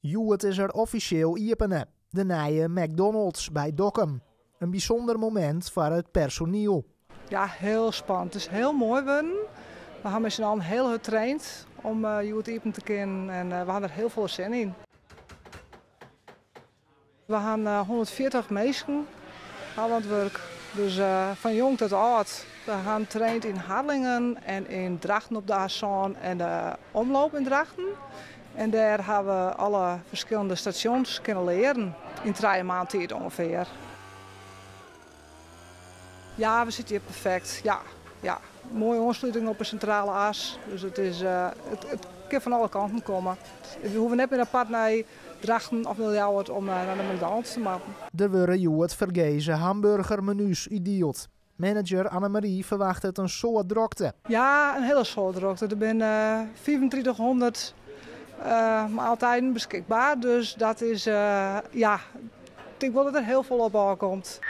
Joet is er officieel iepene. De nieuwe McDonald's bij Dokkum. Een bijzonder moment voor het personeel. Ja, heel spannend. Het is heel mooi worden. We hebben met z'n allen heel hard getraind om Joet iepen te kunnen en we hadden er heel veel zin in. We hebben 140 mensen aan het werk. Dus van jong tot oud. We gaan getraind in Harlingen en in Drachten op de A-zone en de omloop in Drachten. En daar hebben we alle verschillende stations kunnen leren. In 3 maanden tijd ongeveer. Ja, we zitten hier perfect. Ja. Mooie aansluiting op een centrale as. Dus het kan van alle kanten komen. We hoeven net meer apart naar Drachten of Miljouwert om naar de McDonald's te maken. Er worden Joet vergezen hamburgermenu's ideeld. Manager Annemarie verwacht het een soort drokte. Ja, een hele soort drokte. Er zijn 3500 maaltijden beschikbaar. Dus dat is, ik denk wel dat er heel veel op aankomt.